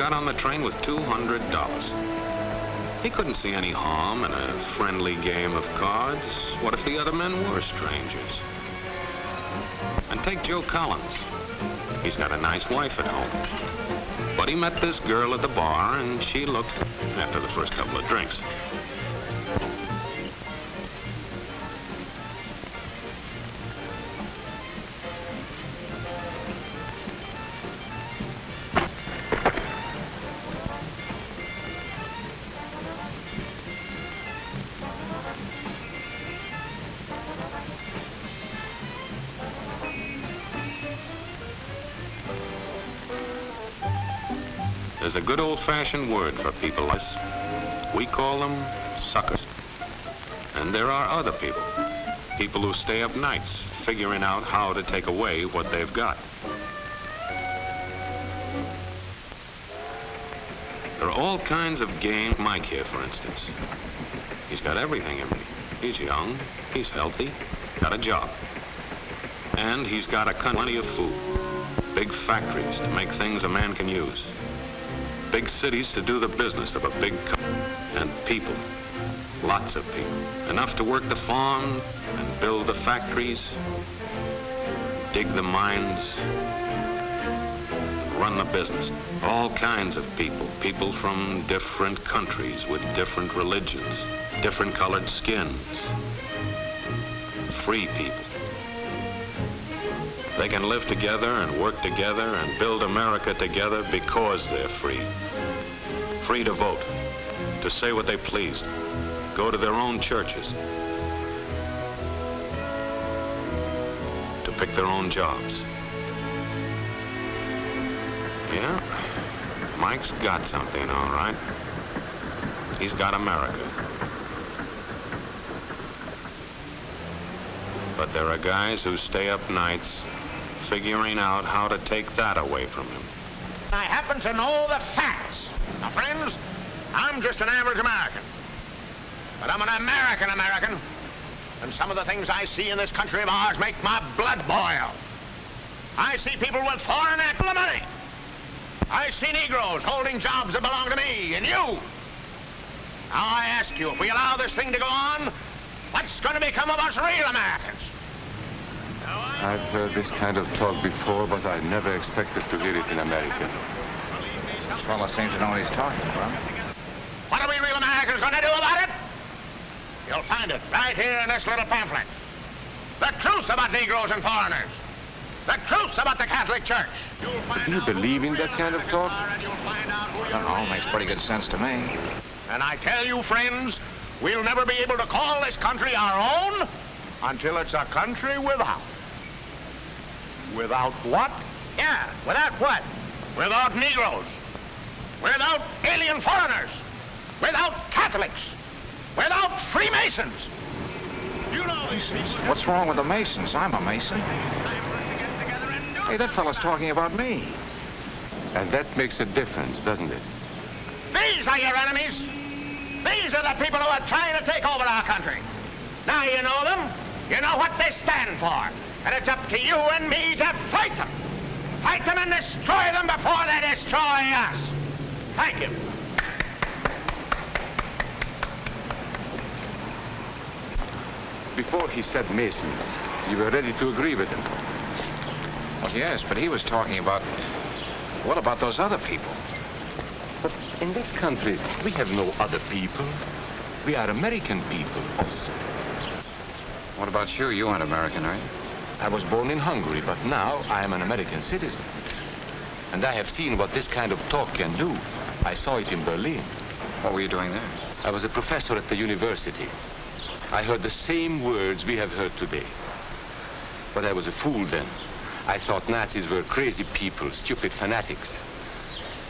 got on the train with $200. He couldn't see any harm in a friendly game of cards. What if the other men were strangers? And take Joe Collins. He's got a nice wife at home. But he met this girl at the bar, and she looked after the first couple of drinks. There's a good old-fashioned word for people like this. We call them suckers. And there are other people. People who stay up nights figuring out how to take away what they've got. There are all kinds of games. Mike here, for instance. He's got everything in me. He's young, he's healthy, got a job. And he's got plenty of food. Big factories to make things a man can use. Big cities to do the business of a big company. And people, lots of people. Enough to work the farm and build the factories, dig the mines, run the business. All kinds of people. People from different countries with different religions, different colored skins. Free people. They can live together and work together and build America together because they're free. Free to vote, to say what they please, go to their own churches, to pick their own jobs. Yeah, Mike's got something, all right. He's got America. But there are guys who stay up nights figuring out how to take that away from him. I happen to know the facts. Now, friends, I'm just an average American. But I'm an American. And some of the things I see in this country of ours make my blood boil. I see people with foreign money. I see Negroes holding jobs that belong to me and you. Now, I ask you, if we allow this thing to go on, what's going to become of us real Americans? I've heard this kind of talk before, but I never expected to hear it in America. This fellow seems to know what he's talking about. What are we real Americans going to do about it? You'll find it right here in this little pamphlet. The truth about Negroes and foreigners. The truth about the Catholic Church. Do you believe in that kind of talk? I don't know, makes pretty good sense to me. And I tell you, friends, we'll never be able to call this country our own until it's a country without. Without what? Yeah, without what? Without Negroes. Without alien foreigners. Without Catholics. Without Freemasons. You know these people. What's wrong with the Masons? I'm a Mason. Hey, that fellow's talking about me. And that makes a difference, doesn't it? These are your enemies. These are the people who are trying to take over our country. Now you know them. You know what they stand for. And it's up to you and me to fight them. Fight them and destroy them before they destroy us. Thank you. Before he said Masons, you were ready to agree with him. Well, yes, but he was talking about... What about those other people? But in this country, we have no other people. We are American people. What about you? You aren't American, are you? I was born in Hungary, but now I am an American citizen. And I have seen what this kind of talk can do. I saw it in Berlin. What were you doing there? I was a professor at the university. I heard the same words we have heard today. But I was a fool then. I thought Nazis were crazy people, stupid fanatics.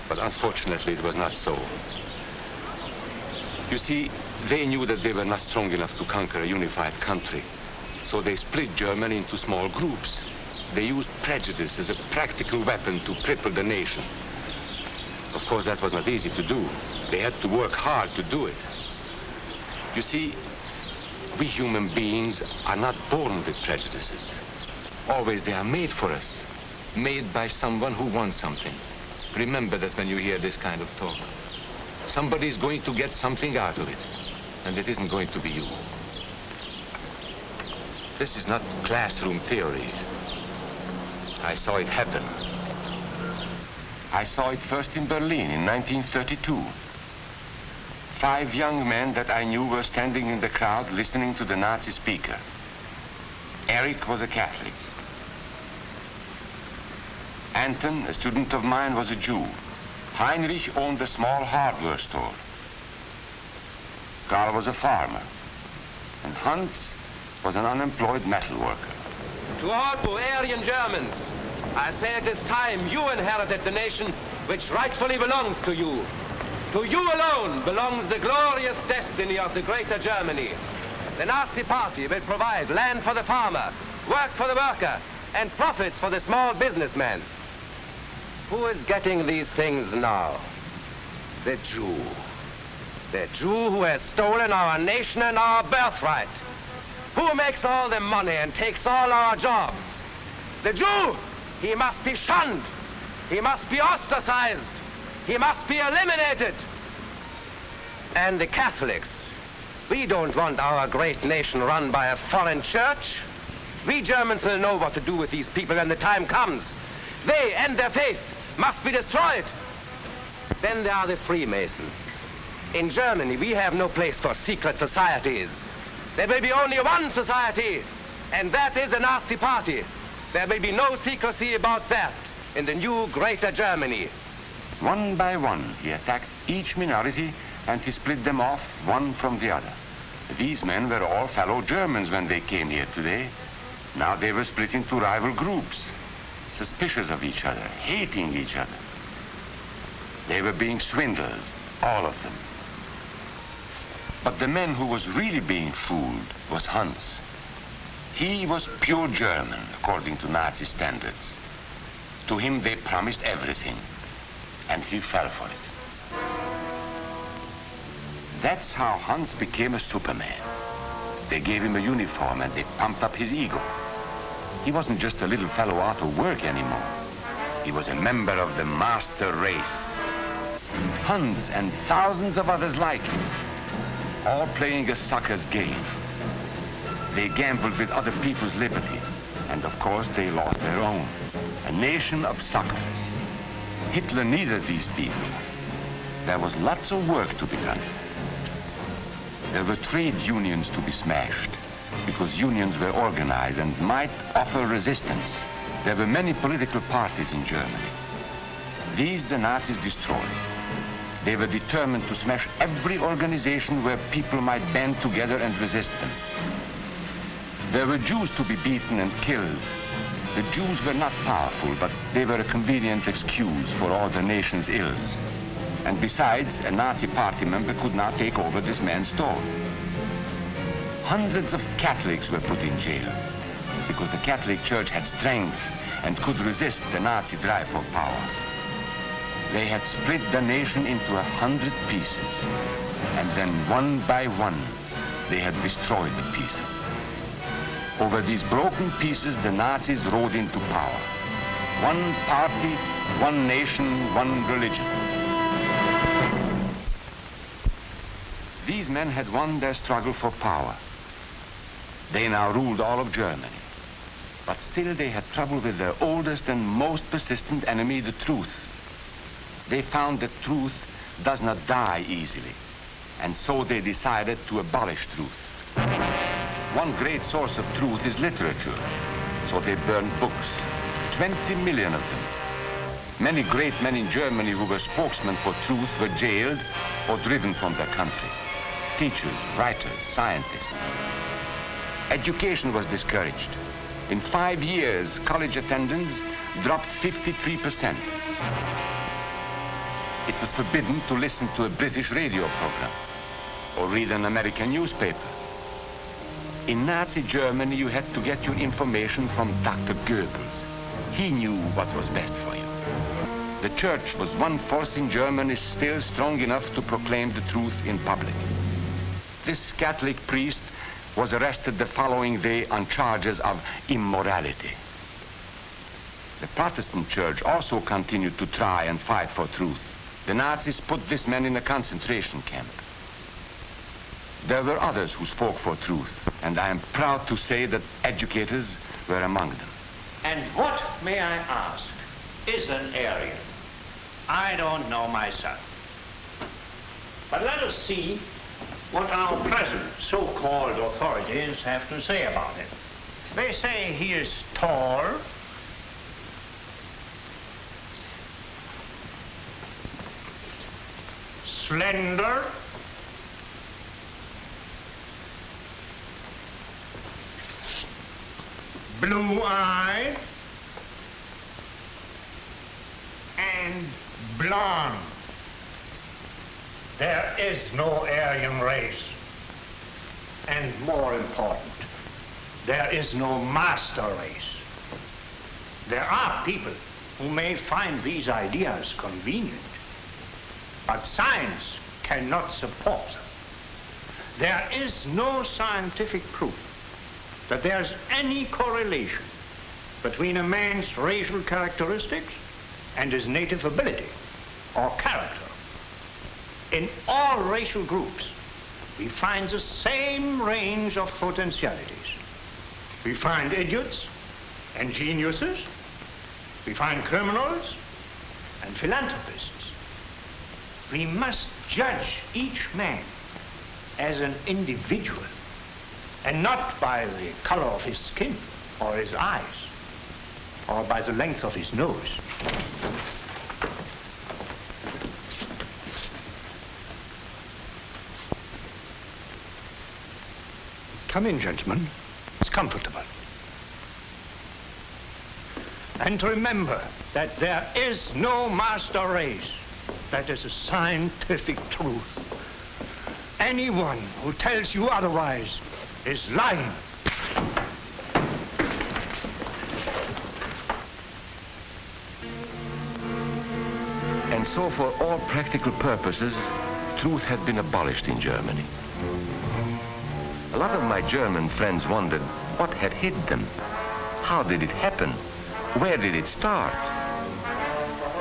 But unfortunately, it was not so. You see, they knew that they were not strong enough to conquer a unified country. So they split Germany into small groups. They used prejudice as a practical weapon to cripple the nation. Of course, that was not easy to do. They had to work hard to do it. You see, we human beings are not born with prejudices. Always they are made for us. Made by someone who wants something. Remember that when you hear this kind of talk. Somebody's going to get something out of it, and it isn't going to be you. This is not classroom theory. I saw it happen. I saw it first in Berlin in 1932. 5 young men that I knew were standing in the crowd listening to the Nazi speaker. Eric was a Catholic. Anton, a student of mine, was a Jew. Heinrich owned a small hardware store. Karl was a farmer. And Hans was an unemployed metal worker. To all you Aryan Germans, I say it is time you inherited the nation which rightfully belongs to you. To you alone belongs the glorious destiny of the Greater Germany. The Nazi Party will provide land for the farmer, work for the worker, and profits for the small businessman. Who is getting these things now? The Jew. The Jew who has stolen our nation and our birthright. Who makes all the money and takes all our jobs? The Jew! He must be shunned. He must be ostracized. He must be eliminated. And the Catholics. We don't want our great nation run by a foreign church. We Germans will know what to do with these people when the time comes. They and their faith must be destroyed. Then there are the Freemasons. In Germany, we have no place for secret societies. There will be only one society, and that is the Nazi Party. There will be no secrecy about that in the new Greater Germany. One by one, he attacked each minority and he split them off one from the other. These men were all fellow Germans when they came here today. Now they were split into rival groups, suspicious of each other, hating each other. They were being swindled, all of them. But the man who was really being fooled was Hans. He was pure German, according to Nazi standards. To him they promised everything, and he fell for it. That's how Hans became a Superman. They gave him a uniform and they pumped up his ego. He wasn't just a little fellow out of work anymore. He was a member of the master race. Hans and thousands of others like him, all playing a sucker's game. They gambled with other people's liberty, and of course they lost their own. A nation of suckers. Hitler needed these people. There was lots of work to be done. There were trade unions to be smashed, because unions were organized and might offer resistance. There were many political parties in Germany. These the Nazis destroyed. They were determined to smash every organization where people might band together and resist them. There were Jews to be beaten and killed. The Jews were not powerful, but they were a convenient excuse for all the nation's ills. And besides, a Nazi party member could not take over this man's store. Hundreds of Catholics were put in jail because the Catholic Church had strength and could resist the Nazi drive for power. They had split the nation into 100 pieces, and then one by one, they had destroyed the pieces. Over these broken pieces, the Nazis rode into power. One party, one nation, one religion. These men had won their struggle for power. They now ruled all of Germany. But still they had trouble with their oldest and most persistent enemy, the truth. They found that truth does not die easily. And so they decided to abolish truth. One great source of truth is literature. So they burned books, 20 million of them. Many great men in Germany who were spokesmen for truth were jailed or driven from their country. Teachers, writers, scientists. Education was discouraged. In 5 years, college attendance dropped 53%. It was forbidden to listen to a British radio program or read an American newspaper. In Nazi Germany, you had to get your information from Dr. Goebbels. He knew what was best for you. The church was one force in Germany still strong enough to proclaim the truth in public. This Catholic priest was arrested the following day on charges of immorality. The Protestant church also continued to try and fight for truth. The Nazis put this man in a concentration camp. There were others who spoke for truth, and I am proud to say that educators were among them. And what, may I ask, is an Aryan? I don't know myself. But let us see what our present so-called authorities have to say about it. They say he is tall, slender, blue-eyed, and blonde. There is no Aryan race. And more important, there is no master race. There are people who may find these ideas convenient, but science cannot support them. There is no scientific proof that there's any correlation between a man's racial characteristics and his native ability or character. In all racial groups, we find the same range of potentialities. We find idiots and geniuses. We find criminals and philanthropists. We must judge each man as an individual and not by the color of his skin or his eyes or by the length of his nose. Come in, gentlemen. It's comfortable. And remember that there is no master race. That is a scientific truth. Anyone who tells you otherwise is lying. And so for all practical purposes, truth had been abolished in Germany. A lot of my German friends wondered what had hit them. How did it happen? Where did it start?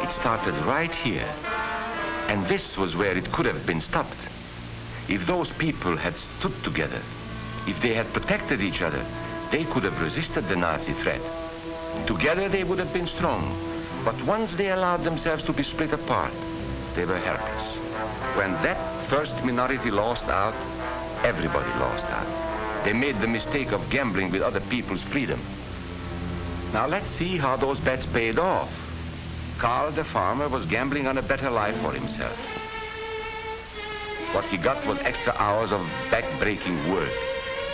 It started right here. And this was where it could have been stopped. If those people had stood together, if they had protected each other, they could have resisted the Nazi threat. Together they would have been strong. But once they allowed themselves to be split apart, they were helpless. When that first minority lost out, everybody lost out. They made the mistake of gambling with other people's freedom. Now let's see how those bets paid off. Karl the farmer was gambling on a better life for himself. What he got was extra hours of back-breaking work,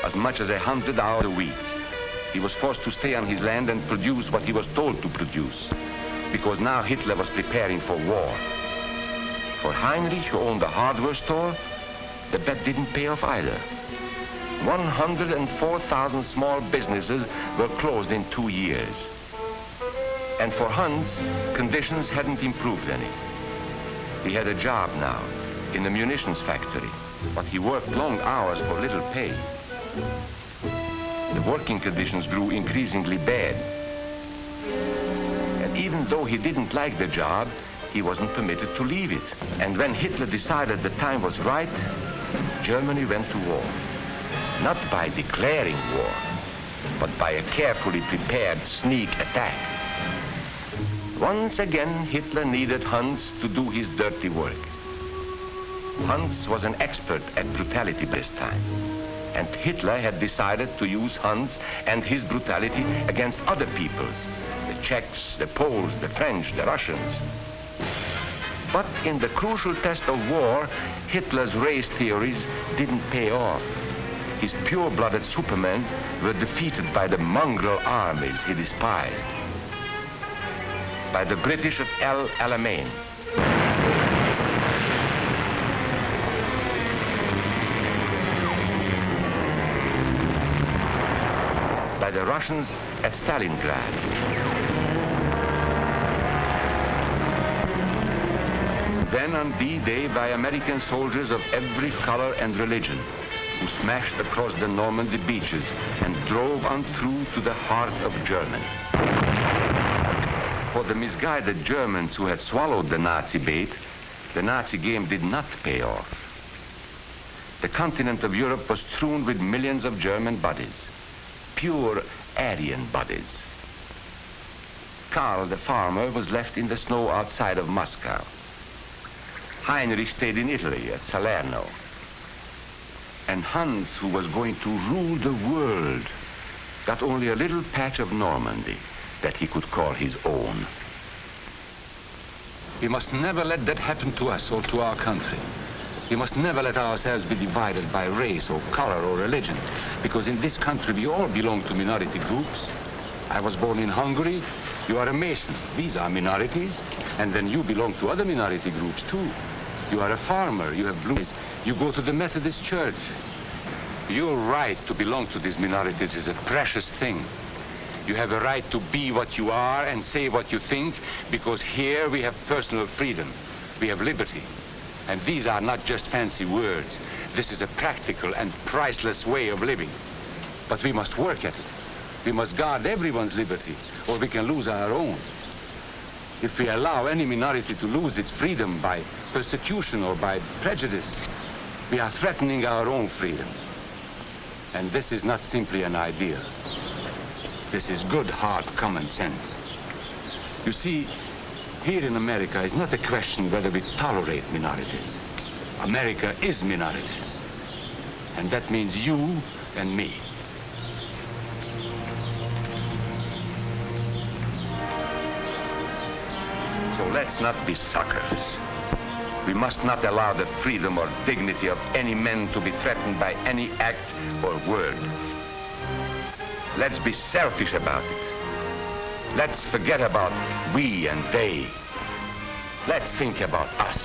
as much as 100 hours a week. He was forced to stay on his land and produce what he was told to produce, because now Hitler was preparing for war. For Heinrich, who owned a hardware store, the bet didn't pay off either. 104,000 small businesses were closed in 2 years. And for Hans, conditions hadn't improved any. He had a job now in the munitions factory, but he worked long hours for little pay. The working conditions grew increasingly bad. And even though he didn't like the job, he wasn't permitted to leave it. And when Hitler decided the time was right, Germany went to war. Not by declaring war, but by a carefully prepared sneak attack. Once again, Hitler needed Hans to do his dirty work. Hans was an expert at brutality this time, and Hitler had decided to use Hans and his brutality against other peoples, the Czechs, the Poles, the French, the Russians. But in the crucial test of war, Hitler's race theories didn't pay off. His pure-blooded supermen were defeated by the mongrel armies he despised. By the British at El Alamein. By the Russians at Stalingrad. Then on D-Day by American soldiers of every color and religion, who smashed across the Normandy beaches and drove on through to the heart of Germany. For the misguided Germans who had swallowed the Nazi bait, the Nazi game did not pay off. The continent of Europe was strewn with millions of German bodies, pure Aryan bodies. Karl, the farmer, was left in the snow outside of Moscow. Heinrich stayed in Italy at Salerno. And Hans, who was going to rule the world, got only a little patch of Normandy that he could call his own. We must never let that happen to us or to our country. We must never let ourselves be divided by race or color or religion, because in this country we all belong to minority groups. I was born in Hungary. You are a Mason. These are minorities. And then you belong to other minority groups too. You are a farmer. You have blue eyes. You go to the Methodist Church. Your right to belong to these minorities is a precious thing. You have a right to be what you are and say what you think, because here we have personal freedom. We have liberty. And these are not just fancy words. This is a practical and priceless way of living. But we must work at it. We must guard everyone's liberty, or we can lose our own. If we allow any minority to lose its freedom by persecution or by prejudice, we are threatening our own freedom. And this is not simply an idea. This is good, hard common sense. You see, here in America is not a question whether we tolerate minorities. America is minorities. And that means you and me. So let's not be suckers. We must not allow the freedom or dignity of any man to be threatened by any act or word. Let's be selfish about it. Let's forget about we and they. Let's think about us.